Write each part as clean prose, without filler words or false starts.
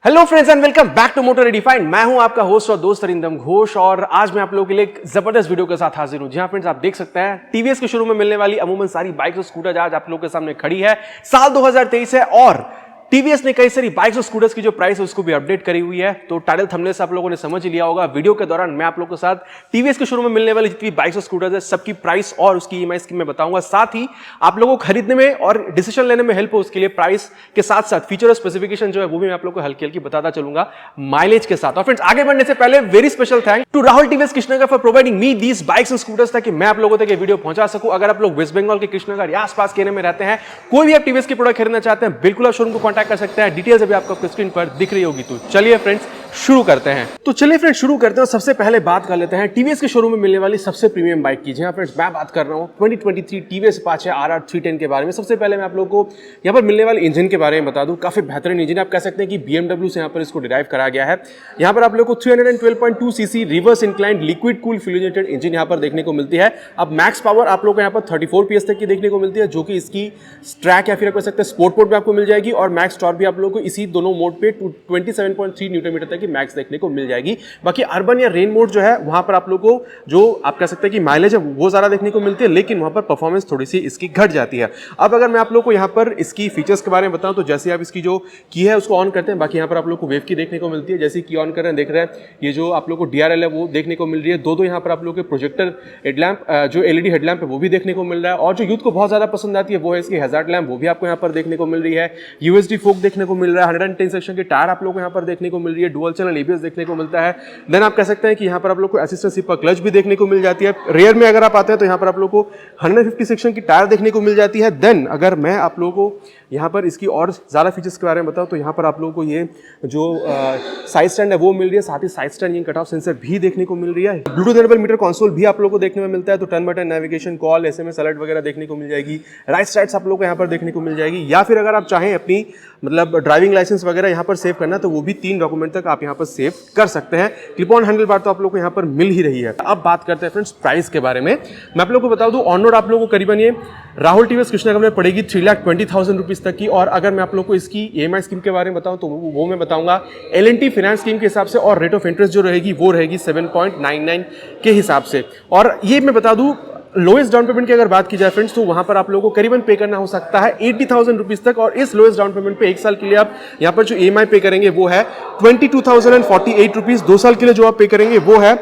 Hello friends and welcome back to motor redefined. मैं हूं आपका होस्ट और दोस्त अरिंदम घोष और आज मैं आप लोगों के लिए एक जबरदस्त वीडियो के साथ हाजिर हूं। जी हां फ्रेंड्स, आप देख सकते हैं टीवीएस के शोरूम में मिलने वाली अमूमन सारी बाइक्स और स्कूटर आज आप लोगों के सामने खड़ी है। साल 2023 है और टीवीएस ने कई सारी बाइक्स और स्कूटर्स की जो प्राइस है उसको भी अपडेट करी हुई है। तो टाइटल थंबनेल से आप लोगों ने समझ लिया होगा। वीडियो के दौरान मैं आप लोगों के साथ टीवीएस के शोरूम में मिलने वाली जितनी बाइक्स और स्कूटर्स है सबकी प्राइस और उसकी ईएमआई स्कीम में बताऊंगा। साथ ही आप लोगों को खरीदने में और डिसीजन लेने में हेल्प हो उसके लिए प्राइस के साथ साथ फीचर और स्पेसिफिकेशन जो है वो भी मैं आप लोगों को हल्की हल्की बताता चलूंगा माइलेज के साथ। और फ्रेंड्स, आगे बढ़ने से पहले very special thank to Rahul TVS Krishnanagar for providing me these bikes and scooters ताकि मैं आप लोगों तक ये वीडियो पहुंचा सकूं। अगर आप लोग वेस्ट बंगाल के कृष्णनगर या आसपास के एरिया में रहते हैं, कोई भी आप टीवीएस के प्रोडक्ट खरीदना चाहते हैं, बिल्कुल आप शोरूम को कांटेक्ट कर सकते हैं। डिटेल्स अभी आपको स्क्रीन पर दिख रही होगी। तो चलिए फ्रेंड्स शुरू करते हैं। शुरू करते हैं। सबसे पहले बात कर लेते हैं टीवीएस के शोरूम में मिलने वाली सबसे प्रीमियम बाइक की। जी फ्रेंड्स, मैं बात कर रहा हूं 2023 टीवीएस अपाचे RR 310 के बारे में। सबसे पहले मैं आप लोगों को यहां पर मिलने वाले इंजन के बारे में बता दूं। काफी बेहतरीन इंजन आप कह सकते हैं कि BMW से यहां पर इसको डिराइव करा गया है। यहां पर आप लोगों को 312.2 CC reverse inclined liquid cool fuel injected engine यहां पर देखने को मिलती है। अब मैक्स पावर आप लोगों को यहां पर 34 PS तक की देखने को मिलती है, जो कि इसकी ट्रैक या फिर आप कह सकते हैं स्पोर्ट मोड में आपको मिल जाएगी। और मैक्स टॉर्क भी आप लोगों को इसी दोनों मोड पे 27.3 न्यूटन मीटर तक की मैक्स देखने को मिल जाएगी। बाकी अर्बन या रेन मोड जो है वहां पर आप लोगों को जो आप कह सकते हैं कि माइलेज है वो ज्यादा देखने को मिलती है, लेकिन वहां पर परफॉर्मेंस थोड़ी सी इसकी घट जाती है। अब अगर मैं आप लोगों को यहां पर इसकी फीचर्स के बारे में बताऊं तो जैसे आप इसकी जो की है उसको ऑन करते हैं, बाकी यहां पर आप लोगों को वेव की देखने को मिलती है। जैसे की ऑन कर रहे हैं, देख रहे हैं ये जो आप लोगों को DRL है वो देखने को मिल रही है। दो यहां पर आप लोगों के प्रोजेक्टर हेडलैम्प जो LED हेडलैम्प है वो भी देखने को मिल रहा है। और जो यूथ को बहुत ज्यादा पसंद आती है वो है इसकी हैजार्ड लैम्प, वो भी आपको यहां पर देखने को मिल रही है। USD फोक देखने को मिल रहा है। 110 सेक्शन के टायर आप लोगों को यहां पर देखने को मिल रही है। डुअल चैनल ABS देखने को मिलता है। देन आप कह सकते हैं कि यहां पर आप लोग को असिस्टेंट सिपर क्लच भी देखने को मिल जाती है। रेयर में अगर आप आते हैं तो यहां पर आप लोग को 150 सेक्शन की टायर देखने को मिल जाती है। देन अगर मैं आप लोगों को यहां पर इसकी और ज्यादा फीचर्स के बारे में बताऊं तो यहां पर आप लोगों को ये जो साइड स्टैंड है वो मिल रही है। साथ ही side stand cut off sensor भी देखने को मिल रही है। ब्लूटूथ एनेबल मीटर कंसोल भी आप लोगों को देखने में मिलता है। तो turn button, navigation, call, SMS alert वगैरह देखने को मिल जाएगी। राइट साइड्स आप लोगों को यहां पर देखने को मिल जाएगी। या फिर अगर आप चाहें अपनी मतलब ड्राइविंग लाइसेंस वगैरह यहां पर सेव करना तो वो भी 3 डॉक्यूमेंट तक आप यहां पर सेव कर सकते हैं। क्लिप ऑन हैंडल बार तो आप लोगों को यहां पर मिल ही रही है। अब बात करते हैं फ्रेंड्स प्राइस के बारे में। मैं आप लोगों को बता दूं ऑन रोड आप लोगों को करीबन ये राहुल टीवीएस कृष्णनगर में पड़ेगी 3,20,000 रुपीज तक की। और अगर मैं आप लोगों को इसकी EMI स्कीम के बारे में बताऊं तो वो मैं बताऊंगा L&T फाइनेंस स्कीम के हिसाब से, और रेट ऑफ इंटरेस्ट जो रहेगी वो रहेगी 7.99 के हिसाब से। और ये मैं बता दूं लोएस्ट डाउन पेमेंट की अगर बात की जाए फ्रेंड्स तो वहां पर आप लोगों को करीबन पे करना हो सकता है 80,000 रुपीज तक। और इस लोएस्ट डाउन पेमेंट पे 1 साल के लिए आप यहां पर जो EMI पे करेंगे वो है 22,048 रुपीज। 2 साल के लिए जो आप पे करेंगे वो है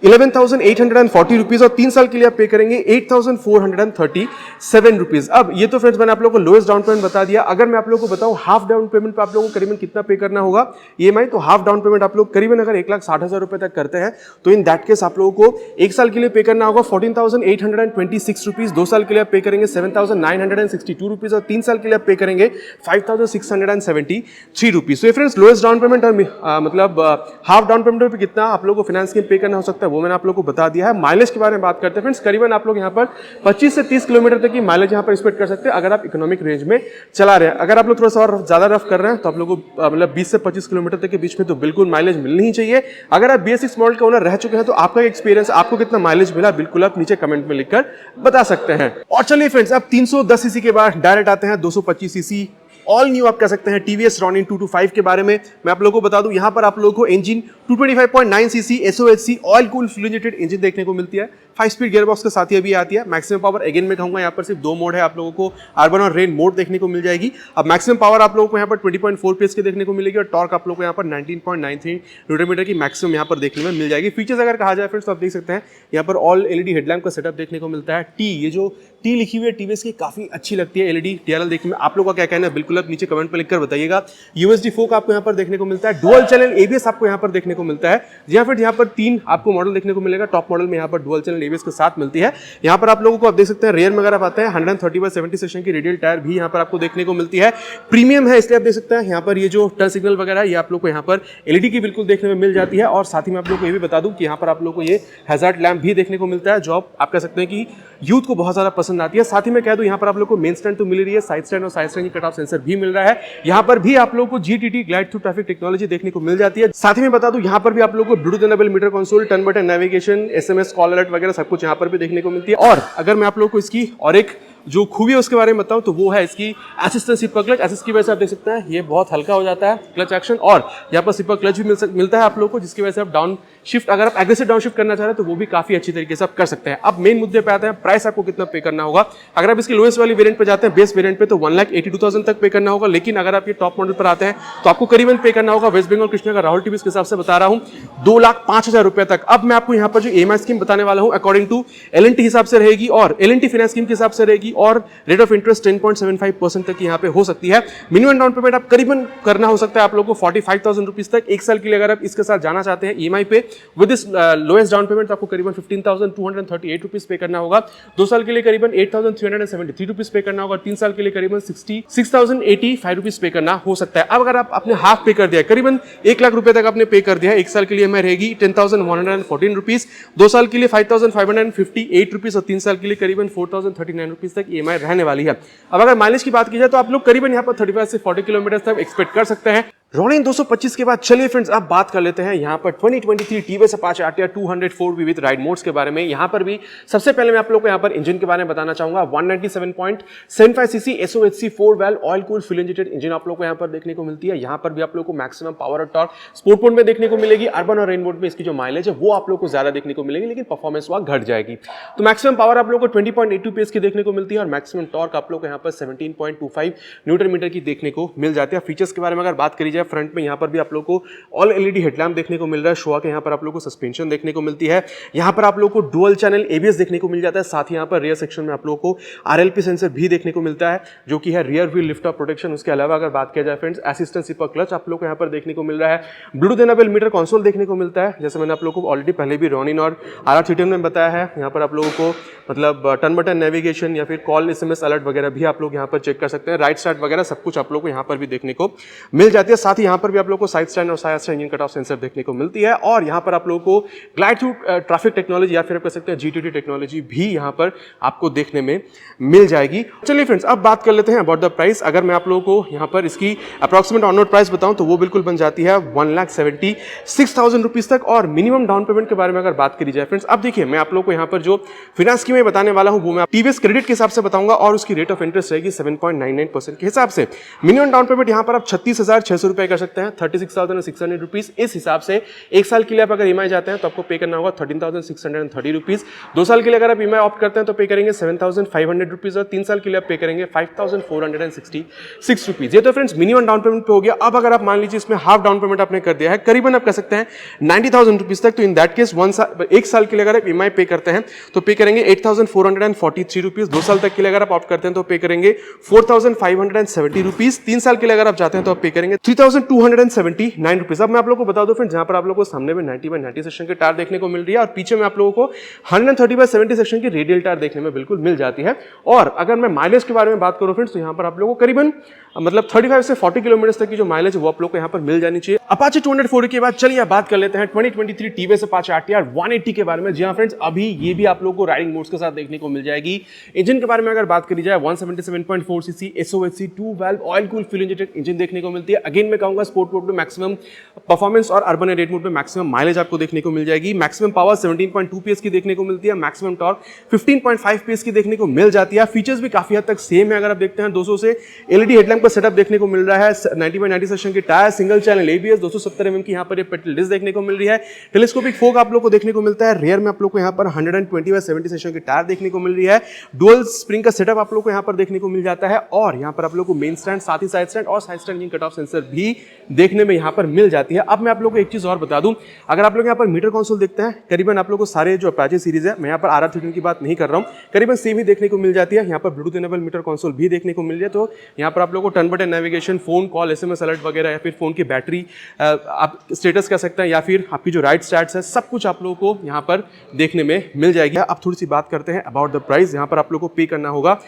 11,840 रुपीज। और 3 साल के लिए आप पे करेंगे 8,437 रुपीज। अब ये तो फ्रेंड्स मैंने आप लोगों को लोएस्ट डाउन पेमेंट बता दिया। अगर मैं आप लोगों को बताऊं हाफ डाउन पेमेंट पे आप लोगों को करीबन कितना पे करना होगा EMI, तो हाफ डाउन पेमेंट आप लोग करीबन अगर 1,60,000 रुपए तक करते हैं तो इन दैट केस आप लोगों को 1 साल के लिए पे करना होगा 14,826 रुपीज। 2 साल के लिए आप पे करेंगे 7,962 रुपीज। और 3 साल के लिए आप पे करेंगे 5,673 रुपीज। तो फ्रेंड्स लोएस्ट डाउन पेमेंट और मतलब हाफ डाउन पेमेंट पे कितना आप लोगों को फाइनेंस स्कीम पे करना हो सकता है वो मैंने आप लोगों को बता दिया है। माइलेज के बारे में बात करते हैं फ्रेंड्स, करीबन आप लोग यहाँ पर 25 से 30 किलोमीटर तक की माइलेज यहाँ पर एक्सपेक्ट कर सकते हैं अगर आप इकोनॉमिक रेंज में चला रहे हैं। अगर आप लोग थोड़ा सा और ज्यादा रफ कर रहे हैं तो आप लोगों को मतलब 20 से 25 किलोमीटर तक के बीच में तो बिल्कुल माइलेज मिलनी ही चाहिए। अगर आप BS6 मॉडल के ओनर रह चुके हैं तो आपका एक्सपीरियंस, आपको कितना माइलेज मिला, बिल्कुल आप नीचे कमेंट में लिखकर बता सकते हैं। और चलिए फ्रेंड्स, अब 310 सीसी के बाद डायरेक्ट आते हैं 225 सीसी ऑल न्यू आप कह सकते हैं TVS Ronin 225 के बारे में। मैं आप लोगों को बता दूं यहां पर आप लोगों को engine 225.9 CC SOHC oil cool fuel injected engine देखने को मिलती है। 5 स्पीड गियरबॉक्स के साथ ही अभी आती है। मैक्सिमम पावर अगेन मैं कहूंगा यहां पर सिर्फ 2 मोड है, आप लोगों को अर्बन और रेन मोड देखने को मिल जाएगी। अब मैक्सिमम पावर आप लोगों को यहां पर 20.4 PS की देखने को मिलेगी। और टॉर्क आप लोगों को यहां पर 19.93 न्यूटन मीटर की मैक्सिमम यहां पर देखने में मिल जाएगी। फीचर्स अगर कहा जाए फ्रेंड्स तो आप देख सकते हैं यहां पर ऑल LED हेडलैम्प का सेटअप देखने को मिलता है। ये जो T लिखी हुई है TVS की काफी अच्छी लगती है। LED DRL देखने में आप लोगों का क्या कहना है बिल्कुल आप नीचे कमेंट पर लिखकर बताइएगा। USD फोक आपको यहां पर देखने को मिलता है। डुअल चैनल ABS आपको यहां पर देखने को मिलता है। यहां पर 3 आपको मॉडल देखने को मिलेगा। टॉप मॉडल में यहां पर डुअल चैनल ABS के साथ मिलती है। यहां पर आप लोगों को आप देख सकते हैं रेयर में अगर आप आते हैं 130/70 सेक्शन की रेडियल टायर भी यहां पर आपको देखने को मिलती है। प्रीमियम है इसलिए आप देख सकते हैं यहां पर ये जो टर्न सिग्नल वगैरह ये आप लोग को यहां पर LED की बिल्कुल देखने में मिल जाती है। और साथ ही मैं आप लोग को ये भी बता दूं कि यहां पर आप लोग को ये हैजार्ड लैम्प भी देखने को मिलता है, जो आप कह सकते हैं कि यूथ को बहुत ज्यादा पसंद आती है। साथ ही मैं कह दूं यहां पर आप लोग को मेन स्टैंड तो मिल रही है, साइड स्टैंड और साइड स्टैंड की कट ऑफ सेंसर भी मिल रहा है। यहां पर भी आप लोग को GTT glide through traffic technology देखने को मिल जाती है। साथ ही मैं बता दूं यहां पर भी आप लोग को Bluetooth enable meter console, turn button, navigation, SMS call alert वगैरह सब कुछ यहां पर भी देखने को मिलती है। और अगर मैं आप लोग को इसकी और एक जो खूबी है उसके बारे में बताऊं तो वो है इसकी असिस्टेंट सिपर क्लच। एसिस्ट की वजह से आप देख सकते हैं ये बहुत हल्का हो जाता है क्लच एक्शन, और यहाँ पर सिपर क्लच भी मिलता है आप लोगों को, जिसकी वजह से आप डाउन शिफ्ट, अगर आप एग्रेसिव डाउन शिफ्ट करना चाह रहे हैं तो वो भी काफी अच्छी तरीके से आप कर सकते हैं। अब मेन मुद्दे पे आते हैं, प्राइस आपको कितना पे करना होगा। अगर आप इसकी लोएस्ट वाली वेरिएंट पे जाते हैं, बेस वेरिएंट पे, तो 1,82,000 तक पे करना होगा। लेकिन अगर आप ये टॉप मॉडल पर आते हैं तो आपको करीबन पे करना होगा, वेस्ट बंगाल कृष्णा का राहुल टीवीज के हिसाब से बता रहा हूँ, 2,05,000 रुपए तक। अब मैं आपको यहाँ पर जो EMI स्कीम बताने वाला हूँ अकॉर्डिंग टू L&T हिसाब से रहेगी, और L&T फाइनेंस स्कीम के हिसाब से रहेगी, और रेट ऑफ इंटरेस्ट 10.75% तक यहाँ पे हो सकती है। मिनिमम डाउन पेमेंट आप करीबन करना हो सकता है आप लोगों को 45,000 रुपीज तक एक साल के लिए। अगर आप इसके साथ जाना चाहते हैं EMI पे with this lowest down payment, आपको करीबन 15,238 रुपीज पे करना होगा। 2 साल के लिए करीबन 8,373 रुपीज पे करना होगा, 3 साल के लिए करीबन 66,085 रुपीज पे करना हो सकता है। अब अगर आप अपने हाफ पे कर दिया, करीबन 1 लाख रुपए तक आपने पे कर दिया है, 1 साल के लिए EMI रहेगी 10,114 रुपीज, 2 साल के लिए 5,558 रुपीज, और 3 साल के लिए करीबन 4,039 रुपीज तक EMI रहने वाली है। अब अगर माइलेज की बात की जाए तो आप लोग करीबन यहाँ पर 35 से 40 किलोमीटर तक एक्सपेक्ट कर सकते हैं। रोनिन 225 के बाद चलिए फ्रेंड्स अब बात कर लेते हैं यहाँ पर 2023 TVS Apache RTR 204V with ride modes के बारे में। यहाँ पर भी सबसे पहले मैं आप लोगों को यहाँ पर इंजन के बारे में बताना चाहूंगा। 197.75 CC SOHC 4 valve oil cooled fuel injected engine आप लोगों को यहाँ पर देखने को मिलती है। यहाँ पर भी आप लोगों को मैक्सिमम पावर और टॉर्क स्पोर्ट मोड में देखने को मिलेगी। अर्बन और रेन मोड में इसकी जो माइलेज है वो आप लोगों को ज्यादा देखने को मिलेगी, लेकिन परफॉर्मेंस वहां घट जाएगी। तो मैक्सिमम पावर आप लोगों को 20.82 PS की देखने को मिलती है, और मैक्सिमम टॉर्क आप लोगों को यहाँ पर 17.25 न्यूटन मीटर की देखने को मिल जाती है। फीचर्स के बारे में अगर बात करी जाए, फ्रंट में यहाँ पर आप लोगों को ऑल LED हेडलैम्प देखने को मिल रहा है। शोआ के यहाँ पर आप लोगों को सस्पेंशन देखने को मिलती है। यहाँ पर आप लोगों को डुअल चैनल ABS देखने को मिल जाता है। साथ ही यहाँ पर रियर सेक्शन में आप लोगों को RLP सेंसर भी देखने को मिलता है, जो कि है rear wheel lift off protection. उसके अलावा अगर बात किया जाए फ्रेंड्स, असिस्टेंट सिपर क्लच आप लोगों को यहाँ पर देखने को मिल रहा है। ब्लूटूथ इनेबल मीटर कंसोल देखने को मिलता है, जैसे मैंने आप लोगों को ऑलरेडी पहले भी रोनिन और RR310 में बताया है। यहाँ पर आप लोगों को मतलब टर्न बटन नेविगेशन या फिर कॉल SMS अलर्ट वगैरह भी आप लोग यहाँ पर चेक कर सकते हैं। राइट स्टार्ट वगैरह सब कुछ आप लोग को यहाँ पर भी देखने को मिल जाती है। साथ ही यहाँ पर भी आप लोग को साइड स्टैंड और side engine cut off sensor देखने को मिलती है, और यहाँ पर आप लोगों को ग्लाइड थ्रू ट्रैफिक टेक्नोलॉजी या फिर आप कह सकते हैं G2T टेक्नोलॉजी भी यहाँ पर आपको देखने में मिल जाएगी। चलिए फ्रेंड्स अब बात कर लेते हैं अबाउट द प्राइस। अगर मैं आप लोगों को यहाँ पर इसकी अप्रॉक्सीमेट ऑन रोड प्राइस बताऊं तो वो बिल्कुल बन जाती है 1,76,000 रुपीज तक। और मिनिमम डाउन पेमेंट के बारे में अगर बात करी जाए फ्रेंड्स, अब देखिए मैं आप लोगों को यहाँ पर जो फाइनेंस स्कीम बताने वाला हूँ वो मैं TVS क्रेडिट के हिसाब से बताऊंगा, और उसकी रेट ऑफ इंटरेस्ट रहेगी 7.99% के हिसाब से। मिनिमम डाउन पेमेंट यहाँ पर आप 36,600 रुपए कर सकते हैं, 36,600 रुपीज। इस हिसाब से एक साल के लिए आप अगर EMI जाते हैं तो आपको पे करना होगा 13,630 रुपीज। 2 साल के लिए अगर आप EMI ऑप्ट करते हैं तो पे करेंगे 7,500 रुपीज, और 3 साल के लिए आप पे करेंगे 5,466 रुपीज। ये तो फ्रेंड्स मिनिमम डाउन पेमेंट पे हो गया। अब अगर आप मान लीजिए इसमें हाफ डाउन पेमेंट आपने कर दिया है, करीबन आप कर सकते हैं 90,000 रुपीज तक, तो इन दैट केस एक साल के लिए अगर आप EMI पे करते हैं तो पे करेंगे 8,443 रुपीज। 2 साल तक के लिए अगर आप ऑप्ट करते हैं तो पे करेंगे 4,570 रुपीज। 3 साल के लिए अगर आप जाते हैं तो आप पे करेंगे 3,279 रुपीज। अब मैं आप लोगों को बता दूं फ्रेंड्स, जहां पर आप लोगों को सामने में 90/90 सेक्शन की टायर देखने को मिल रही है, और पीछे में आप लोगों को 130/70 सेक्शन की रेडियल टायर देखने में बिल्कुल मिल जाती है। और अगर मैं माइलेज के बारे में बात करूं फ्रेंड्स, तो यहां पर आप लोगों को करीबन मतलब 35 से 40 किलोमीटर तक की जो माइलेज है वो आप लोग को यहाँ पर मिल जानी चाहिए। अपाचे 204 के बाद चलिए बात कर लेते हैं 2023 TVS Apache RTR 180 के बारे में। जी हाँ फ्रेंड्स, अभी ये भी आप लोगों को राइडिंग मोड्स के साथ देखने को मिल जाएगी। इंजन के बारे में अगर बात करी जाए, 177.4 CC SOHC 2 valve oil cooled fuel injected engine देखने को मिलती है। अगेन मैं कहूंगा स्पोर्ट मोड में मैक्सिमम परफॉर्मेंस और अर्बन रेट मोड में मैक्सिमम माइलेज आपको देखने को मिल जाएगी। मैक्सिमम पावर 17.2 PS की देखने को मिलती है, मैक्सिमम टॉर्क 15.5 PS की देखने को मिल जाती है। फीचर्स भी काफी हद तक सेम है। अगर आप देखते हैं 200 से LED हेडलैम्प का सेटअप देखने को मिल रहा है, 90/90 सेक्शन की tyre, single channel ABS, 270 mm की यहाँ पर ये पेडल डिस्क देखने को मिल रही है। टेलीस्कोपिक फोक आप लोग को देखने को मिलता है। रियर में आप लोग को यहाँ पर 120/70 सेक्शन की टायर देखने को मिल रही है। डुअल स्प्रिंग का सेटअप आप लोग को यहाँ पर देखने को मिल जाता है, और यहाँ पर आप लोग को मेन स्टैंड, साथ ही साइड स्टैंड और side stand cut off sensor भी देखने में यहाँ पर मिल जाती है। अब मैं आप लोग को एक चीज और बता दूं, अगर आप लोग यहाँ पर मीटर कंसोल देखते हैं, करीबन आप लोग को सारे जो अपाचे सीरीज है, मैं यहाँ पर RR310 की बात नहीं कर रहा हूँ, करीबन सेम ही देखने को मिल जाती है। यहाँ पर ब्लूटूथ इनेबल मीटर कंसोल भी देखने को मिल रही है। तो यहाँ पर आप लोग को turn button navigation, phone call, SMS alert वगैरह, या फिर फोन की बैटरी आप स्टेटस कह सकते हैं, या फिर आपकी जो राइट स्टैट्स है, सब कुछ आप लोगों को यहाँ पर देखने में मिल जाएगी। अब थोड़ी सी बात करते हैं अबाउट द प्राइस। यहाँ पर आप लोग को पे करना होगा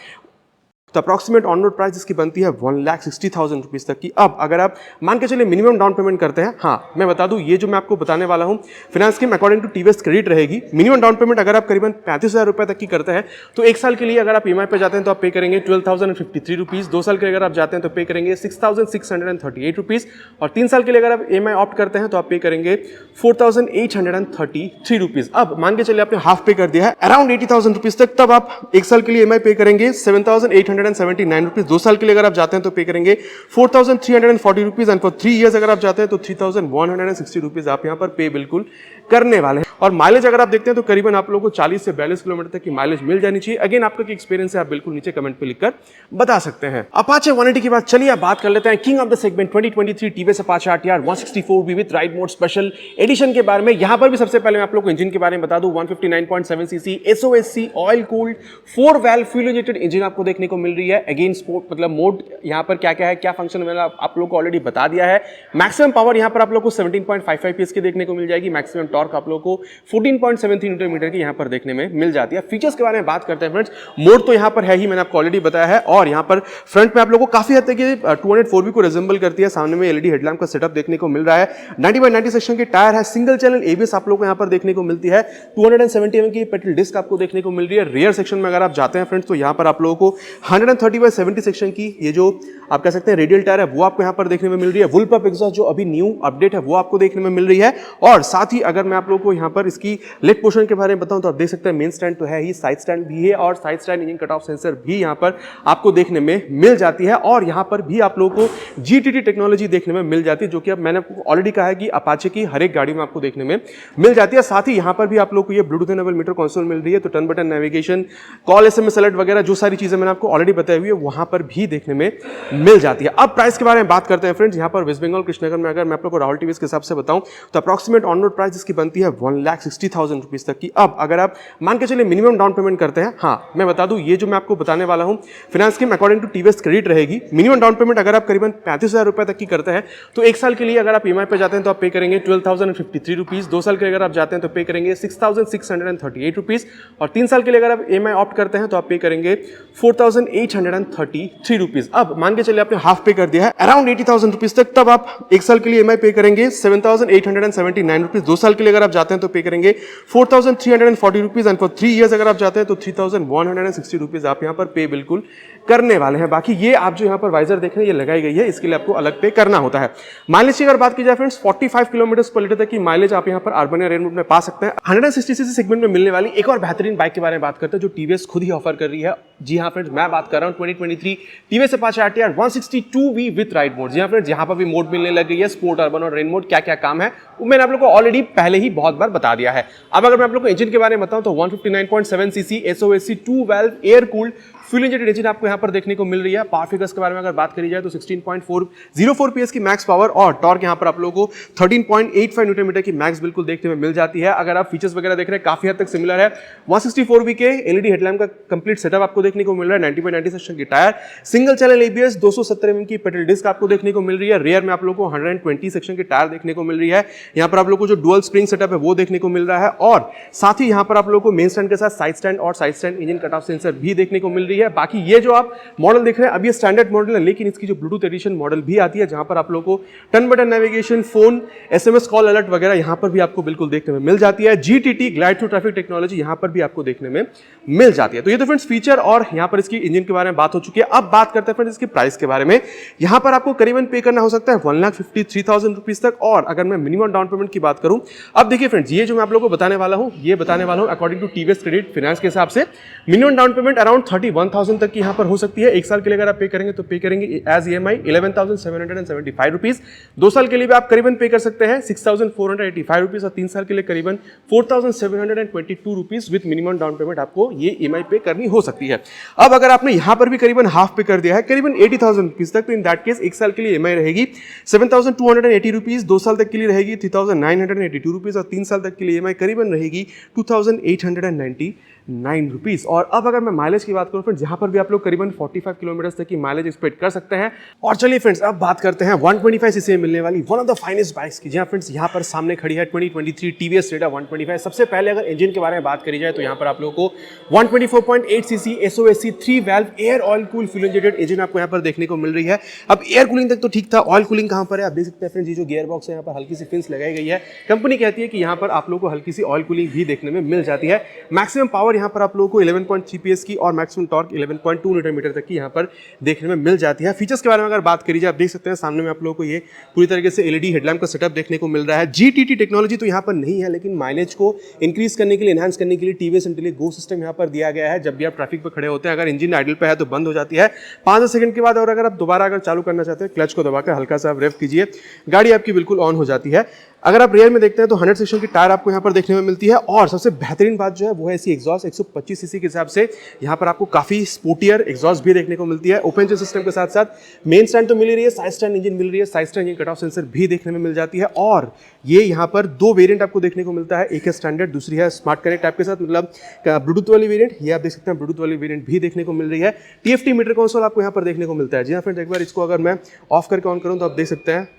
तो अप्रॉक्सीमेट ऑन रोड प्राइस इसकी बनती है 1,60,000 रुपीज तक की। अब अगर आप मान के चलिए मिनिमम डाउन पेमेंट करते हैं, हाँ मैं बता दूं ये जो मैं आपको बताने वाला हूं finance scheme according to TVS credit रहेगी। मिनिमम डाउन पेमेंट अगर आप करीबन 35,000 रुपए तक की करते हैं तो एक साल के लिए अगर आप ईएमआई पे जाते हैं तो आप पे करेंगे 12,053 रुपीज, 2 साल के लिए अगर आप जाते हैं तो पे करेंगे 6,638 रुपीज, और 3 साल के लिए अगर आप ईएमआई ऑप्ट करते हैं तो आप पे करेंगे 4,833 रुपीज। अब मान के चलिए आपने हाफ पे कर दिया है अराउंड 80,000 रुपीज तक, तब आप एक साल के लिए ईएमआई पे करेंगे 7,879 रुपीज, 2 साल के लिए अगर आप जाते हैं तो पे करेंगे 4,340 रुपीज, एंड फॉर 3 इयर्स अगर आप जाते हैं तो 3,160 रुपीज आप यहाँ पर पे बिल्कुल करने वाले हैं। और माइलेज अगर आप देखते हैं तो करीबन आप लोगों को 40 से 42 किलोमीटर तक की माइलेज मिल जानी चाहिए। अगेन आपका क्या एक्सपीरियंस है आप बिल्कुल नीचे कमेंट पे लिखकर बता सकते हैं। अपाचे 180 के बाद चलिए आप बात कर लेते हैं king of the segment 2023 TVS Apache RTR 164V with ride mode special edition के बारे में। यहां पर भी सबसे पहले मैं आप लोगों को इंजन के बारे में बता दूं, 159.7 CC SOSC oil cooled 4 valve fuel injected engine आपको देखने को मिल रही है। अगेन स्पोर्ट मतलब मोड यहां पर क्या क्या है, क्या फंक्शन मैंने आप लोगों को ऑलरेडी बता दिया है। मैक्सिमम पावर यहां पर आप लोगों को 17.55 PS की देखने को मिल जाएगी। मैक्सिमम टॉर्क आप लोगों को 14.73 न्यूटन मीटर की यहां पर देखने में मिल जाती है। फीचर्स के बारे में बात करते हैं फ्रेंड्स, मोड तो यहां पर है ही, मैंने आपको ऑलरेडी बताया है। और यहां पर फ्रंट में आप लोगों को काफी हद तक 204V को रिजेंबल करती है। सामने में एलईडी हेडलैम्प का सेटअप देखने को मिल रहा है। 90/90 सेक्शन के टायर है। सिंगल चैनल एबीएस आप लोगों को यहां पर देखने को मिलती है। 270 mm की पेडल डिस्क आपको देखने को मिल रही है। रियर सेक्शन में अगर आप जाते हैं फ्रेंड्स तो यहां पर आप लोगों को 130/70 सेक्शन की ये जो आप कह सकते हैं रेडियल टायर है वो आपको यहां पर देखने में मिल रही है। वुल पप एग्जॉस्ट जो अभी न्यू अपडेट है वो आपको देखने में मिल रही है। और साथ ही अगर मैं आप लोगों को यहां पर इसकी लेग पोर्शन के बारे में बताऊं तो आप देख सकते हैं मेन स्टैंड तो है ही, साइड स्टैंड भी है, और side stand engine cut off sensor भी यहां पर आपको देखने में मिल जाती है। और यहां पर भी आप लोगों को जीटीटी टेक्नोलॉजी देखने में मिल जाती है, जो कि अब मैंने आपको ऑलरेडी कहा है कि अपाचे की हर एक गाड़ी में आपको देखने में मिल जाती है। साथ ही यहां पर भी आप लोगों को ये ब्लूटूथ इनेबल मीटर कंसोल मिल रही है, तो turn button navigation, call SMS alert वगैरह जो सारी चीजें मैंने आपको ऑलरेडी बताई हुई है वहां पर भी देखने में मिल जाती है। अब प्राइस के बारे में बात करते हैं फ्रेंड्स। यहां पर वेस्ट बंगाल कृष्णनगर में अगर मैं आप लोगों को राहुल टीवीएस के हिसाब से बताऊं तो अप्रॉक्सीमेट ऑन रोड प्राइस इसकी बनती है 1,60,000 रुपीज तक की। अब अगर आप मान के चलिए मिनिमम डाउन पेमेंट करते हैं, हाँ मैं बता दूं ये जो मैं आपको बताने वाला हूं finance scheme according to TVS credit रहेगी। मिनिमम डाउन पेमेंट अगर आप करीबन 35,000 रुपए तक की करते हैं तो एक साल के लिए अगर आप ईएमआई पे जाते हैं तो आप पे करेंगे 12,053 रुपीज, 2 साल के लिए अगर आप जाते हैं तो पे करेंगे 6,638 रुपीज, और 3 साल के लिए अगर आप ईएमआई ऑप्ट करते हैं तो आप पे करेंगे 4,833 रुपीज। अब मान के चलिए आपने हाफ पे कर दिया है अराउंड 80,000 रुपीज तक, तब आप एक साल के लिए ईएमआई पे करेंगे 7,879 रुपीज, 2 साल के लिए अगर आप जाते हैं तो पे करेंगे 4,340 रुपीज, एंड फॉर 3 इयर्स अगर आप जाते हैं तो 3,160 रुपीज आप यहाँ पर पे बिल्कुल करने वाले हैं। बाकी ये आप जो यहाँ पर वाइजर देख रहे हैं ये लगाई गई है, इसके लिए आपको अलग पे करना होता है। माइलेज की अगर बात की जाए फ्रेंड्स 45 किलोमीटर पर लीटर तक की माइलेज आप यहाँ पर अर्बन या रेन मोड में पा सकते हैं। 160 सीसी सेगमेंट में मिलने वाली एक और बेहतरीन बाइक के बारे में बात करते हैं जो टीवीएस खुद ही ऑफर कर रही है। जी हाँ फ्रेंड्स, मैं बात कर रहा हूँ 2023 TVS Apache RTR 162V with ride mode. जी हाँ फ्रेंड्स, यहाँ पर भी मोड मिलने लग गई है, स्पोर्ट, अर्बन और रेन मोड। क्या क्या काम है वो मैंने आप लोगों को ऑलरेडी पहले ही बहुत बार बता दिया है। अब अगर मैं आप लोगों को इंजन के बारे में बताऊं तो 159.7 CC SOSC 2 valve air cooled fuel injected engine आपको यहां पर देखने को मिल रही है। पावर फिगर्स के बारे में अगर बात करी जाए तो 16.404 PS की मैक्स पावर और टॉर्क यहां पर आप लोगों को 13.85 न्यूटन मीटर की मैक्स बिल्कुल देखने में मिल जाती है। अगर आप फीचर्स वगैरह देख रहे हैं काफी हद तक सिमिलर है। 164V के एलईडी हेडलैम्प का कंप्लीट सेटअप आपको देखने को मिल रहा है। 90/90 सेक्शन की tyre, single channel ABS, 270 mm की पेडल डिस्क आपको देखने को मिल रही है। रियर में आप लोगों को 120 सेक्शन के टायर देखने को मिल रही है। यहां पर आप लोगों को जो डुअल स्प्रिंग सेटअप है वो देखने को मिल रहा है, और साथ ही यहां पर आप लोगों को मेन स्टैंड के साथ साइड स्टैंड और side stand engine cut off sensor भी देखने को मिल रही है। बाकी ये जो आप मॉडल देख रहे हैं अब ये स्टैंडर्ड मॉडल है, लेकिन इसकी जो ब्लूटूथ एडिशन मॉडल भी आती है जहां पर आप लोगों को turn button navigation, phone, SMS call alert वगैरह यहां पर भी आपको बिल्कुल देखने में मिल जाती है। GTT glide through traffic technology यहां पर भी आपको देखने में मिल जाती है। तो ये तो फ्रेंड्स फीचर और यहां पर इसकी इंजन के बारे में बात हो चुकी है। अब बात करते हैं फ्रेंड्स इसकी प्राइस के बारे में। यहां पर आपको करीबन पे करना हो सकता है 1,53,000 रुपीज तक। और अगर मैं मिनिमम डाउन पेमेंट की बात करूं, अब देखिए फ्रेंड्स ये जो मैं आप लोगों को बताने वाला हूं according to TVS credit finance के हिसाब से मिनिमम डाउन पेमेंट अराउंड 31,000 तक की यहां पर हो सकती है। एक साल के लिए अगर आप पे करेंगे तो पे करेंगे एज ईएमआई 11,775 रुपीज। 2 साल के लिए भी आप करीबन पे कर सकते हैं 6,485 रुपीज, और 3 साल के लिए करीबन 4,722 rupees with minimum down payment आपको ये ईएमआई पे करनी हो सकती है। अब अगर आपने यहां पर भी करीबन हाफ पे कर दिया है करीबन 80,000 रुपीज तक, तो इन दैट केस एक साल के लिए ईएमआई रहेगी 7,280 रुपीज, 2 साल तक के लिए रहेगी 3,982 रुपीज, और 3 साल तक के लिए ईएमआई करीबन रहेगी 2,890 रुपीज़। और अब अगर मैं माइलेज की बात करूँ फ्रेंड्स, यहाँ पर भी आप लोग करीबन 45 किलोमीटर तक की माइलेज एक्सपेक्ट कर सकते हैं। और चलिए फ्रेंड्स, अब बात करते हैं 125 सीसी में मिलने वाली one of the finest bikes की। जहाँ फ्रेंड्स यहाँ पर सामने खड़ी है 2023 टीवीएस रेडर 125। सबसे पहले अगर इंजन के बारे में बात करी जाए तो यहाँ पर आप लोगों को 124.8 CC SOSC 3 valve air oil cool fuel injected engine आपको यहाँ पर देखने को मिल रही है। अब एयर कूलिंग तक तो ठीक था, ऑयल कूलिंग कहाँ पर है आप देख सकते हैं फ्रेंड्स। ये जो गियर बॉक्स है यहाँ पर हल्की सी फिन्स लगाई गई है। कंपनी कहती है कि यहाँ पर आप लोगों को हल्की सी ऑयल कूलिंग भी देखने में मिल जाती है। मैक्सिमम पावर यहाँ पर आप लोगों को 11.3 PS की और मैक्सिमम टॉर्क 11.2 न्यूटन मीटर तक की यहाँ पर देखने में मिल जाती है। फीचर्स के बारे में अगर बात करी जाए, आप देख सकते हैं सामने में आप लोगों को ये पूरी तरीके से LED हेडलैम्प का सेटअप देखने को मिल रहा है। GTT टेक्नोलॉजी तो यहाँ पर नहीं है, लेकिन माइलेज को इंक्रीज करने के लिए, एनहांस करने के लिए टीवीएस इंटेलिजेंट गो सिस्टम यहाँ पर दिया गया है। जब भी आप ट्रैफिक पर खड़े होते हैं, अगर इंजन आइडल पे है तो बंद हो जाती है 5 सेकंड के बाद, और अगर आप दोबारा अगर चालू करना चाहते हैं क्लच को दबाकर हल्का सा रेव कीजिए, गाड़ी आपकी बिल्कुल ऑन हो जाती है। अगर आप रियर में देखते हैं तो 100 सेक्शन की टायर आपको यहाँ पर देखने में मिलती है। और सबसे बेहतरीन बात जो है वो है इसकी एग्जॉस्ट 125 सीसी के हिसाब से यहाँ पर आपको काफी स्पोर्टियर एग्जॉस्ट भी देखने को मिलती है। ओपन चेन सिस्टम के साथ साथ मेन स्टैंड तो मिल रही है, साइड स्टैंड इंजन मिल रही है, side stand engine cut off sensor भी देखने में मिल जाती है। और ये यहाँ पर 2 वेरिएंट आपको देखने को मिलता है, एक है स्टैंडर्ड, दूसरी है स्मार्ट कनेक्ट ऐप के साथ, मतलब ब्लूटूथ वाली वेरिएंट। ये आप देख सकते हैं ब्लूटूथ वाली वेरिएंट भी देखने को मिल रही है। TFT मीटर कंसोल आपको यहाँ पर देखने को मिलता है। जी हाँ फ्रेंड्स, एक बार इसको अगर मैं ऑफ करके ऑन करूँ तो आप देख सकते हैं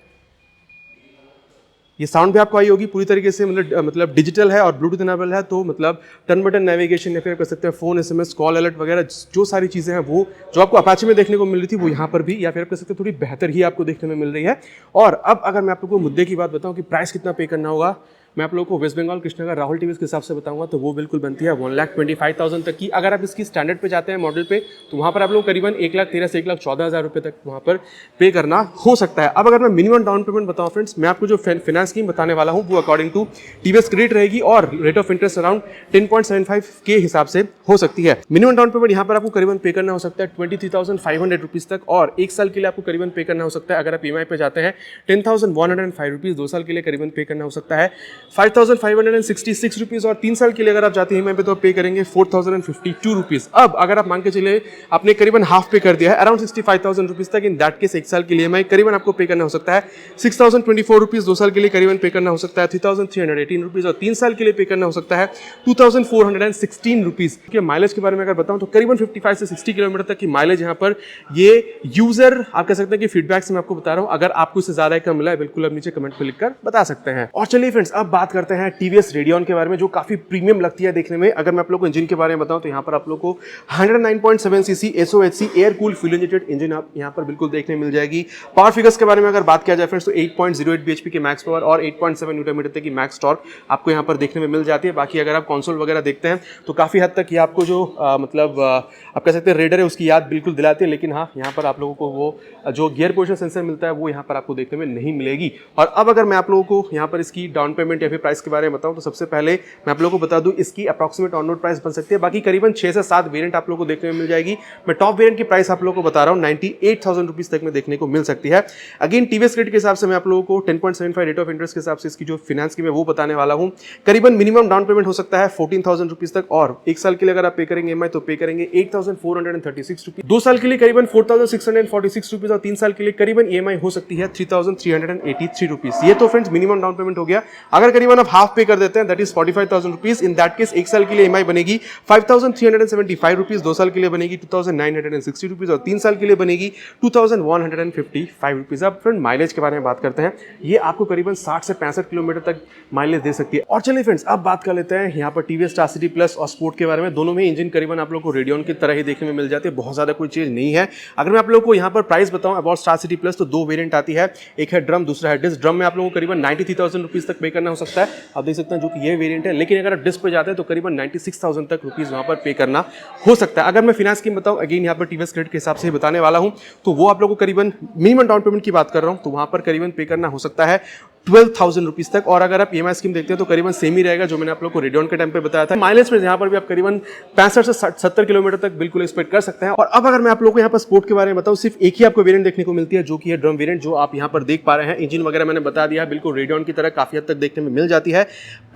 ये साउंड भी आपको आई होगी पूरी तरीके से, मतलब डिजिटल है और ब्लूटूथ इनेबल है, तो मतलब टर्न बटन नेविगेशन या फिर कर सकते हैं फोन SMS कॉल अलर्ट वगैरह जो सारी चीज़ें हैं वो जो आपको अपाचे में देखने को मिल रही थी वो यहाँ पर भी, या फिर आप कर सकते हैं थोड़ी बेहतर ही आपको देखने में मिल रही है। और अब अगर मैं आप लोगों को मुद्दे की बात बताऊँ कि प्राइस कितना पे करना होगा, मैं आप लोगों को वेस्ट बंगाल कृष्णनगर राहुल टीवीएस के हिसाब से बताऊंगा तो वो बिल्कुल बनती है 1,25,000 तक की। अगर आप इसकी स्टैंडर्ड पे जाते हैं मॉडल पे तो वहाँ पर आप लोग करीबन 1,13,000 से 1,14,000 रुपये तक वहाँ पर पे करना हो सकता है। अब अगर मैं मिनिमम डाउन पेमेंट बताऊँ फ्रेंड्स, मैं आपको जो फाइनेंस स्कीम बताने वाला हूँ वो अकॉर्डिंग टू टीवीएस क्रेडिट रहेगी और रेट ऑफ इंटरेस्ट अराउंड 10.75 के हिसाब से हो सकती है। मिनिमम डाउन पेमेंट यहाँ पर आपको करीबन पे करना हो सकता है 23,500 रुपीज़ तक, और 1 साल के लिए आपको करीबन पे करना हो सकता है, अगर आप EMI पे जाते हैं 10,105 रुपीज़, 2 साल के लिए करीबन पे करना हो सकता है 5,566 रुपीज़, और 3 साल के लिए अगर आप जाते हैं EMI पे तो आप पे करेंगे 4,052 रुपीज़। अब अगर आप मान के चले आपने करीबन हाफ पे कर दिया है अराउंड 65,000 रुपीज़ तक, इन दैट केस 1 साल के लिए EMI करीबन आपको पे करना हो सकता है 6,024 रुपीज़, 2 साल के लिए करीबन पे करना हो सकता है 3,318 रुपीज़, और 3 साल के लिए पे करना हो सकता है 2,416 रुपीज़। के माइलेज के बारे में अगर बताऊं तो करीबन 55 से 60 किलोमीटर तक की माइलेज यहाँ पर ये यूजर आप कह सकते हैं कि फीडबैक से मैं आपको बता रहा हूँ। अगर आपको इससे ज्यादा कम मिला है बिल्कुल आप नीचे कमेंट पे लिखकर बता सकते हैं। और चलिए फ्रेंड्स, अब बात करते हैं टीवीएस रेडियन के बारे में जो काफी प्रीमियम लगती है देखने में। अगर मैं आप लोग को इंजन के बारे में बताऊं तो यहाँ पर आप लोग को 109.7 CC SOHC air cool fuel injected engine आप यहाँ पर बिल्कुल देखने मिल जाएगी। पावर फिगर्स के बारे में अगर बात किया जाए फ्रेंड्स तो 8.08 bhp की मैक्स पावर और 8.7 न्यूटन मीटर तक की मैक्स टॉर्क आपको यहाँ पर देखने में मिल जाती है। बाकी अगर आप कंसोल वगैरह देखते हैं तो काफी हद तक ये आपको जो आप कह सकते हैं रेडर है उसकी याद बिल्कुल दिलाती है, लेकिन हाँ यहाँ पर आप लोगों को वो जो गियर पोजिशन सेंसर मिलता है वो यहाँ पर आपको देखने में नहीं मिलेगी। और अब अगर मैं आप लोगों को यहाँ पर इसकी डाउन पेमेंट या फिर प्राइस के बारे में बताऊँ तो सबसे पहले मैं आप लोगों को बता दूं इसकी अप्रॉक्सीमेट ऑन रोड प्राइस बन सकती है। बाकी करीबन 6 से 7 वेरिएंट आप लोगों को देखने में मिल जाएगी। मैं टॉप वेरिएंट की प्राइस आप लोगों को बता रहा हूं 98,000 रुपीज तक में देखने को मिल सकती है। अगेन टीवीएस क्रेडिट के हिसाब से मैं आप लोगों को 10.75 रेट ऑफ इंटरेस्ट के हिसाब से इसकी जो फाइनेंस की मैं वो बताने वाला हूं। करीबन मिनिमम डाउन पेमेंट हो सकता है 14,000 रुपीज तक, और 1 साल के लिए अगर आप पे करेंगे EMI तो पे करेंगे 8,436 रुपीज, 2 साल के लिए करीबन 4,646 रुपीज, और 3 साल के लिए करीबन EMI हो सकती है 3,383 रुपीज। ये तो फ्रेंड्स मिनिमम डाउन पेमेंट हो गया। अगर करीबन आप हाफ पे कर देते हैं that is 45,000 rupees, in that case 1 साल के लिए EMI बनेगी 5,375 रुपीज, 2 साल के लिए बनेगी 2,960 रुपीज, और 3 साल के लिए बनेगी 2,155 रुपीज। अब फ्रेंड माइलेज के बारे में बात करते हैं, ये आपको करीबन 60 से 65 किलोमीटर तक माइलेज दे सकती है। और चलिए फ्रेंड्स अब बात कर लेते हैं यहाँ पर टीवीएस स्टार सिटी प्लस और स्पोर्ट के बारे में। दोनों में इंजन करीबन आप लोगों को रेडियन की तरह ही देखने में मिल जाती है, बहुत ज्यादा कोई चीज नहीं है। अगर मैं आप लोगों को यहाँ पर प्राइस बताऊं अबाउट स्टार सिटी प्लस तो 2 वेरिएंट आती है, एक है ड्रम, दूसरा है डिस्क। ड्रम में आप लोगों को करीबन 93,000 रुपीज तक पे करना हो सकता है, आप देख सकते हैं जो कि ये वेरिएंट है। लेकिन अगर आप डिस्क पे जाते हैं तो करीबन 96,000 तक रुपीज वहां पर पे करना हो सकता है। अगर मैं फाइनेंस स्कीम बताऊं अगेन यहाँ पर टीवीएस क्रेडिट के हिसाब से बताने वाला हूं, तो वो आप लोगों को करीबन मिनिमम डाउन पेमेंट की बात कर रहा हूं तो वहां पर करीबन पे करना हो सकता है 12,000 रुपीज तक। और अगर आप EMI स्कीम देखते हैं तो करीबन सेम ही रहेगा जो मैंने आप लोगों को रेडियन के टाइम पे बताया था। माइलेज में यहाँ पर भी आप करीबन 65 से 70 किलोमीटर तक बिल्कुल एक्सपेक्ट कर सकते हैं। और अब अगर मैं आप लोगों को यहाँ पर स्पोर्ट के बारे में बताऊं, सिर्फ एक ही आपको वेरिएंट देखने को मिलती है जो कि है ड्रम वेरिएंट, जो आप यहाँ पर देख पा रहे हैं। इंजन वगैरह मैंने बता दिया, बिल्कुल रेडियन की तरह काफी हद तक देखने में मिल जाती है।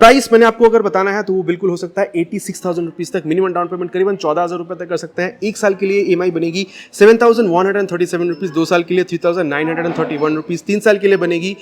प्राइस मैंने आपको अगर बताना है तो वो बिल्कुल हो सकता है 86,000 रुपीज तक। मिनिमम डाउन पेमेंट करीबन 14,000 रुपए तक कर सकते हैं। 1 साल के लिए EMI बनेगी 7,137 रुपीज, 2 साल के लिए 3,931 रुपीज, 3 साल के लिए बनेगी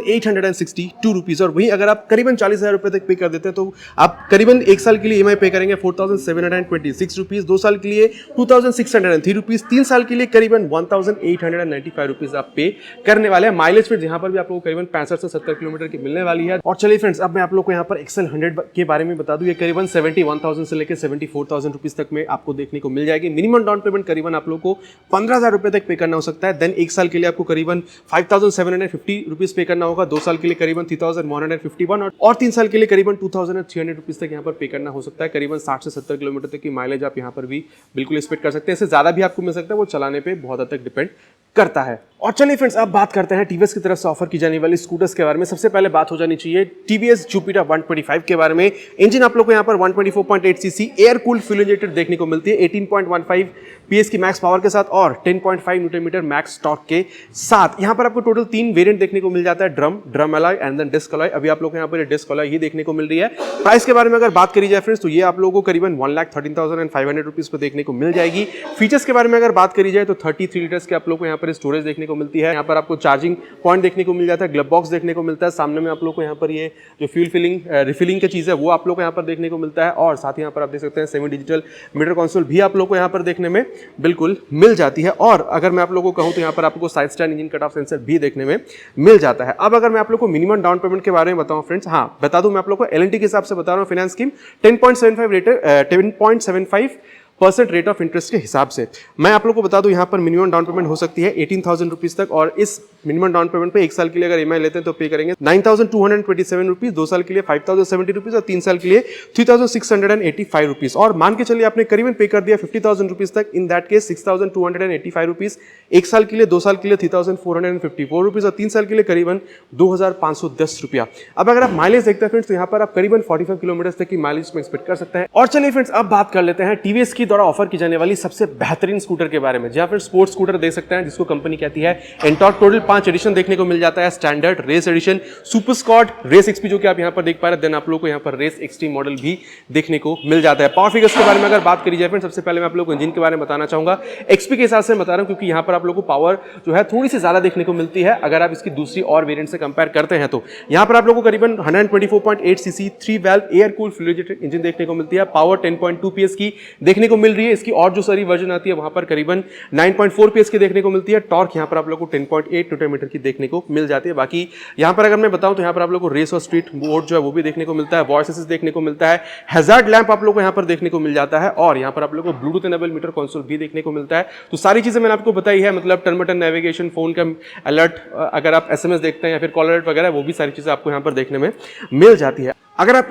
₹4,862 और वहीं अगर आप करीबन 40,000 रुपए तक पे कर देते हैं तो आप करीबन एक साल के लिए ईएमआई पे करेंगे ₹4,726, 2 साल के लिए ₹2,603, 3 साल के लिए करीबन ₹1,895 आप पे करने वाले हैं। माइलेज फिर यहाँ पर भी आप लोगों को करीबन 65 से 70 किलोमीटर की मिलने वाली है। और चलिए फ्रेंड्स, अब मैं आप लोग को यहाँ पर एक्सेल 100 के बारे में बता दूं, ये करीबन 71,000 से लेकर 74,000 रुपीज तक में आपको देखने को मिल जाएगी। मिनिमम डाउन पेमेंट करीबन आप लोग को 15,000 रुपए तक पे करना हो सकता है। देन एक साल के लिए आपको करीबन 5,750 रुपीज पे करना होगा, 2 साल के लिए करीबन 3,151 और 3 साल के लिए करीबन 2,300 रुपीज तक यहाँ पर पे करना हो सकता है। करीबन 60 से 70 किलोमीटर तक की माइलेज आप यहाँ पर भी बिल्कुल एक्सपेक्ट कर सकते हैं। इससे ज्यादा भी आपको मिल सकता है, वो चलाने पे बहुत हद तक डिपेंड करता है। और चलिए फ्रेंड्स, अब बात करते हैं टीवीएस की तरफ से ऑफर की जाने वाली स्कूटर्स के बारे में। सबसे पहले बात हो जानी चाहिए टीवीएस जुपिटर 125 के बारे में। इंजन आप लोग को यहाँ पर 124.8 CC air cooled fuel injected देखने को मिलती है 18.15 पीएस की मैक्स पावर के साथ और 10.5 न्यूटन मीटर मैक्स टॉर्क के साथ। यहाँ पर आपको टोटल 3 वेरिएंट देखने को मिल जाता है, drum alloy and then disc alloy. अभी आप लोग को यहाँ पर डिस्क अलॉय ही देखने को मिल रही है। प्राइस के बारे में अगर बात करी जाए फ्रेंड्स, तो ये आप लोगों को करीबन 1,13,500 रुपीज पर देखने को मिल जाएगी। फीचर्स के बारे में अगर बात करी जाए तो 33 लीटर्स के आप लोग को यहाँ पर स्टोरेज देखने को मिलती है। यहाँ पर आपको चार्जिंग पॉइंट देखने को मिल जाता है, ग्लब बॉक्स देखने को मिलता है। सामने में आप लोग को यहाँ पर ये जो फ्यूल फिलिंग रिफिलिंग की चीज है वो आप लोग को यहाँ पर देखने को मिलता है। और साथ ही यहाँ पर आप देख सकते हैं सेमी डिजिटल मीटर कंसोल भी आप लोग को यहाँ पर देखने में बिल्कुल मिल जाती है। और अगर मैं आप लोगों को कहूँ तो यहाँ पर आपको side stand engine cut off sensor भी देखने में मिल जाता है। अब अगर मैं आप लोग को मिनिमम डाउन पेमेंट के बारे में बताऊँ फ्रेंड्स, हाँ बता दूं, मैं आप लोग को एलएनटी के हिसाब से बता रहा हूँ। Finance scheme 10.75% rate of interest के हिसाब से। मैं आप लोगों को बता दूं यहाँ पर मिनिमम डाउन पेमेंट हो सकती है 18,000 रुपीज तक। और इस मिनिमम डाउन पेमेंट पे एक साल के लिए अगर ईएमआई लेते हैं तो पे करेंगे 9,227 रुपीज, 2 साल के लिए 5,070 रुपीज और 3 साल के लिए 3,685 रुपीज। और मान के चलिए आपने करीबन पे कर दिया 50,000 रुपीज तक, इन दैट केस 6,285 रुपीज एक साल के लिए, 2 साल के लिए 3,454 रुपीज और 3 साल के लिए करीबन 2,510 रुपया। अब अगर आप माइलेज देखते हैं फ्रेंड्स तो यहाँ पर आप करीबन 45 किलोमीटर तक की माइलेज में एक्सपेक्ट कर सकते हैं। और चलिए फ्रेंड्स, अब बात कर लेते हैं टीवीएस की द्वारा ऑफर की जाने वाली सबसे बेहतरीन स्कूटर के बारे में। जहां पर स्पोर्ट्स स्कूटर देख सकते हैं जिसको कंपनी कहती है एंटॉर्क। टोटल 5 एडिशन देखने को मिल जाता है, standard, race edition, super squad, race XP जो कि आप यहां पर देख पा रहे हैं। देन आप लोग को यहां पर रेस एक्सट्रीम मॉडल भी देखने को मिल जाता है। पावर फिगर्स के बारे में अगर बात करी जाए फ्रेंड्स, सबसे पहले मैं आप लोग को इंजन के बारे में बताना चाहूंगा। एक्सपी के हिसाब से बता रहा हूं क्योंकि यहां पर आप लोग को पावर जो है थोड़ी सी ज्यादा देखने को मिलती है अगर आप इसकी दूसरी और वेरिएंट से कंपेयर करते हैं तो। यहां पर आप लोग को करीबन 124.8 CC 3 valve air cooled fuel injected engine देखने को मिलती है। पावर 10.2 पीएस की देखने को मिल रही है। इसकी और जो सारी वर्जन आती है वहां पर करीबन 9.4 पीएस की देखने को मिलती है। टॉर्क यहां पर आप लोग को 10.8 न्यूटन मीटर की देखने को मिल जाती है। बाकी यहां पर अगर मैं बताऊं तो यहां पर आप लोग को रेस और स्ट्रीट मोड जो है वो भी देखने को मिलता है, वॉइस असिस्ट देखने को मिलता है, हैजार्ड लैंप आप लोग को यहां पर देखने को मिल जाता है और यहां पर आप लोग को ब्लूटूथ इनेबल मीटर कंसोल भी देखने को मिलता है। तो सारी चीजें मैंने आपको बताई है, मतलब टर्न बटन नेविगेशन, फोन का अलर्ट, अगर आप एसएमएस देखते हैं या फिर कॉल अलर्ट वगैरह, वो भी सारी चीजें आपको यहां पर देखने में मिल जाती है। अगर आप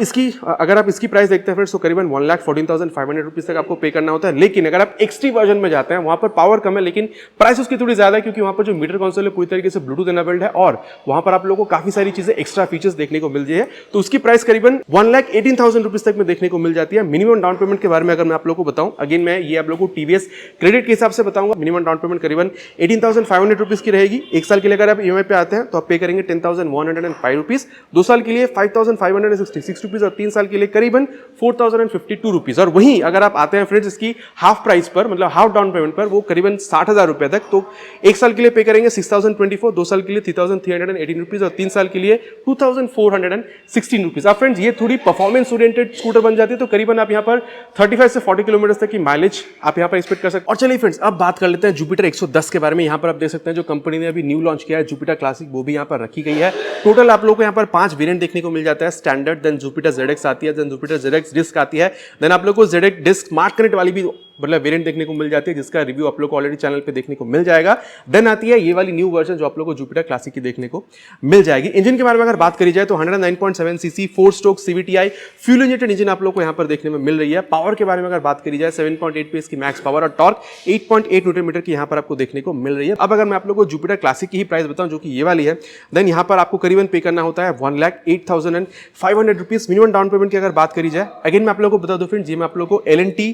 इसकी प्राइस देखते हैं फ्रेंड्स तो करीबन 1,14,500 रुपीज तक आपको पे करना होता है। लेकिन अगर आप एक्सट्री वर्जन में जाते हैं वहां पर पावर कम है लेकिन प्राइस उसकी थोड़ी ज्यादा है क्योंकि वहां पर जो मीटर कंसोल है पूरी तरीके से ब्लूटूथ इनेबल्ड है और वहां पर आप लोगों को काफी सारी चीजें एक्स्ट्रा फीचर्स देखने को मिल रही है। तो उसकी प्राइस करीबन 1,18,000 रुपीज तक में देखने को मिल जाती है। मिनिमम डाउन पेमेंट के बारे में अगर मैं आप लोगों को बताऊं, अगेन मैं ये आप लोगों को टीवीएस क्रेडिट के हिसाब से बताऊंगा। मिनिमम डाउन पेमेंट करीबन 18,500 रुपीज की रहेगी। एक साल के लिए अगर आप ईएमआई पे आते हैं तो आप पे करेंगे 10,105 रुपीज, 2 साल के लिए 5,566 रुपीज और 3 साल के लिए करीबन 4,052 रुपीज। और वहीं अगर आप आते हैं फ्रेंड्स इसकी हाफ प्राइस पर, मतलब हाफ डाउन पेमेंट पर, वो करीबन 60,000 रुपए तक, तो एक साल के लिए पे करेंगे 6,024, 2 साल के लिए 3,318 रुपीज और 3 साल के लिए 2,416 रुपीज। अब फ्रेंड्स ये थोड़ी परफॉर्मेंस ओरिएंटेड स्कूटर बन जाती है तो करीबन आप यहाँ पर 35 से 40 किलोमीटर तक की माइलेज आप यहाँ पर एक्सपेक्ट कर सकते हैं। और चलिए फ्रेंड्स अब बात कर लेते हैं जुपिटर 110 के बारे में। यहाँ पर आप देख सकते हैं जो कंपनी ने अभी न्यू लॉन्च किया है जुपिटर क्लासिक, वो भी यहाँ पर रखी गई है। टोटल आप लोगों को यहाँ पर 5 वेरिएंट देखने को मिल जाता है, स्टैंडर्ड, देन जुपिटर ZX आती है, देन जुपिटर ZX डिस्क आती है, देन आप लोग को ZX डिस्क स्मार्ट कनेक्ट वाली भी मतलब वेरिएंट देखने को मिल जाती है जिसका रिव्यू आप लोग को ऑलरेडी चैनल पे देखने को मिल जाएगा। देन आती है ये वाली न्यू वर्जन जो आप लोग को जुपिटर क्लासिक की देखने को मिल जाएगी। इंजन के बारे में अगर बात करी जाए तो 109.7 CC 4 stroke CVTi fuel injected engine आप लोग को यहाँ पर देखने में मिल रही है। पावर के बारे में अगर बात करी जाए 7.8 पीएस की मैक्स पावर और टॉर्क 8.8 न्यूटन मीटर की यहाँ पर आपको देखने को मिल रही है। अब अगर मैं आप लोग को जुपिटर क्लासिक की ही प्राइस बताऊं जो कि ये वाली है, देन यहाँ पर आपको करीबन पे करना होता है 1,08,500 रुपीज मिनिमम डाउन पेमेंट की अगर बात करी जाए। अगेन मैं आप लोग को बता दूं फ्रेंड्स, ये मैं आप लोग को LNT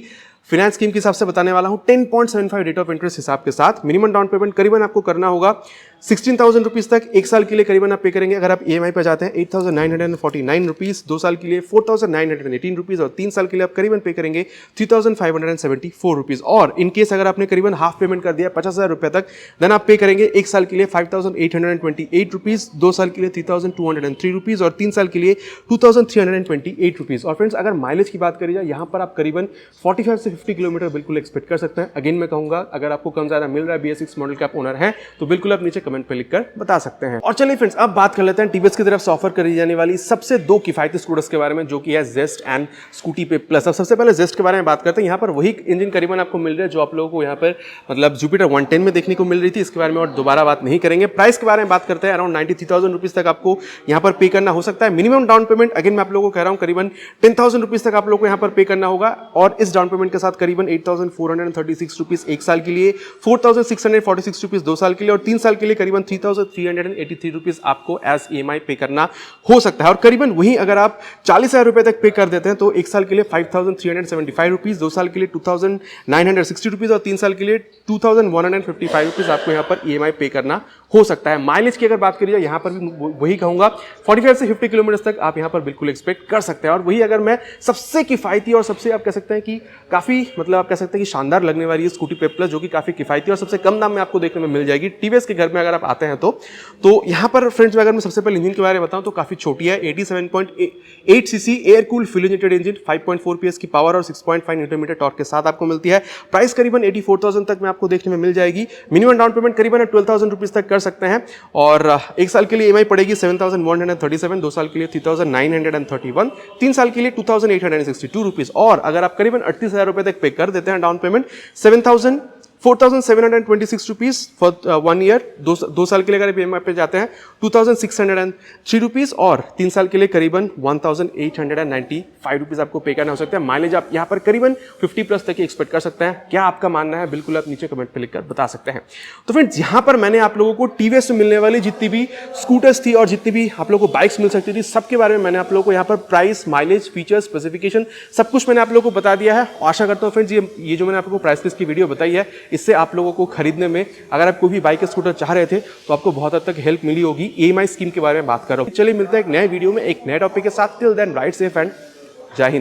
फाइनेंस स्कीम के हिसाब से बताने वाला हूं 10.75 रेट ऑफ इंटरेस्ट हिसाब के साथ। मिनिमम डाउन पेमेंट करीबन आपको करना होगा 16,000 रुपीज तक एक साल के लिए करीबन आप पे करेंगे। अगर आप EMI पे जाते हैं 8,949 रुपीज, 2 साल के लिए 4,918 रुपीज और 3 साल के लिए आप करीबन पे करेंगे 3,574 रुपीज। और इन केस अगर आपने करीबन हाफ पेमेंट कर दिया 50,000 रुपए तक, देन आप पे करेंगे एक साल के लिए 5,828 रुपीज, 2 साल के लिए 3,203 रुपीज और 3 साल के लिए 2,328 रुपीज। और फ्रेंड्स अगर माइलेज की बात करी जाए यहाँ पर आप करीबन 45 से 50 किलोमीटर बिल्कुल एक्सपेक्ट कर सकते हैं। अगेन मैं कहूंगा अगर आपको कम ज्यादा मिल रहा है, BS6 मॉडल का आप ओनर हैं, तो बिल्कुल आप नीचे कमेंट पे लिखकर बता सकते हैं। और चलिए फ्रेंड्स अब बात कर लेते हैं टीवीएस की तरफ से ऑफर करी जाने वाली सबसे 2 किफायती स्कूटर्स के बारे में, जो कि है जेस्ट एंड स्कूटी पे प्लस। अब सबसे पहले जेस्ट के बारे में बात करते हैं। यहाँ पर वही इंजन करीबन आपको मिल रहा है जो आप लोगों को यहाँ पर मतलब जुपिटर 110 में देखने को मिल रही थी। इसके बारे में और दोबारा बात नहीं करेंगे। प्राइस के बारे में बात करते हैं, अराउंड 93,000 रुपीज तक आपको यहाँ पर पे करना हो सकता है। मिनिमम डाउन पेमेंट अगेन मैं आप लोगों को कह रहा हूँ करीबन 10,000 रुपीज तक आप लोगों को यहाँ पर पे करना होगा। और इस डाउन पेमेंट के साथ करीबन 8,436 रुपीज एक साल के लिए, 4,646 रुपीज 2 साल के लिए और 3 साल के लिए करीबन 3,383 रुपीज आपको एज EMI पे करना हो सकता है। और करीबन वही अगर आप 40,000 रुपए तक पे कर देते हैं तो एक साल के लिए 5,375 रुपीज, 2 साल के लिए 2,960 रुपीज और 3 साल के लिए 2,155 रुपीज आपको यहाँ पर EMI पे करना हो सकता है। माइलेज की अगर बात करिए यहाँ पर भी वही कहूंगा 45 से 50 किलोमीटर तक आप यहाँ पर बिल्कुल एक्सपेक्ट कर सकते हैं। और वही अगर मैं सबसे किफायती और सबसे आप कह सकते हैं कि काफी मतलब आप कह सकते हैं कि शानदार लगने वाली है स्कूटी पे प्लस, जो कि काफी किफायती और सबसे कम दाम में आपको देखने में मिल जाएगी टीवीएस के घर में अगर आप आते हैं तो यहाँ पर फ्रेंड्स अगर मैं सबसे पहले इंजन के बारे में बताऊं तो काफी छोटी है। 87.8 CC air cooled fuel injected engine, 5.4 PS की पावर और 6.5 न्यूटन मीटर टॉर्क के साथ आपको मिलती है। प्राइस करीबन 84,000 तक में आपको देखने में मिल जाएगी। मिनिमम डाउन पेमेंट करीबन 12,000 रुपीज तक कर सकते हैं और एक साल के लिए EMI पड़ेगी 7,137, 2 साल के लिए 3,931, 3 साल के लिए 2,862 रुपीज। और अगर आप करीबन 38,000 रुपए तक पे कर देते हैं down payment 4,726 rupees for 1 year, 2 साल के लिए अगर EMI पे जाते हैं 2,603 रुपीज और 3 साल के लिए करीबन 1,895 रुपीज आपको पे करना हो सकता है। माइलेज आप यहाँ पर करीबन 50 प्लस तक एक्सपेक्ट कर सकते हैं। क्या आपका मानना है बिल्कुल आप नीचे कमेंट पे लिखकर बता सकते हैं। तो फ्रेंड्स यहाँ पर मैंने आप लोगों को टीवीएस में मिलने वाली जितनी भी स्कूटर्स थी और जितनी भी आप लोगों को बाइक्स मिल सकती थी सबके बारे में मैंने आप लोगों को यहाँ पर प्राइस, माइलेज, फीचर्स, स्पेसिफिकेशन सब कुछ मैंने आप लोगों को बता दिया है। आशा करता हूँ फ्रेंड्स ये जो मैंने आपको प्राइस लिस्ट की वीडियो बताई है इससे आप लोगों को खरीदने में अगर आप कोई भी बाइक स्कूटर चाह रहे थे तो आपको बहुत हद तक हेल्प मिली होगी। EMI स्कीम के बारे में बात कर रहा हूँ। चलिए मिलते हैं एक नए वीडियो में एक नए टॉपिक के साथ। Till then ride safe and जय हिंद।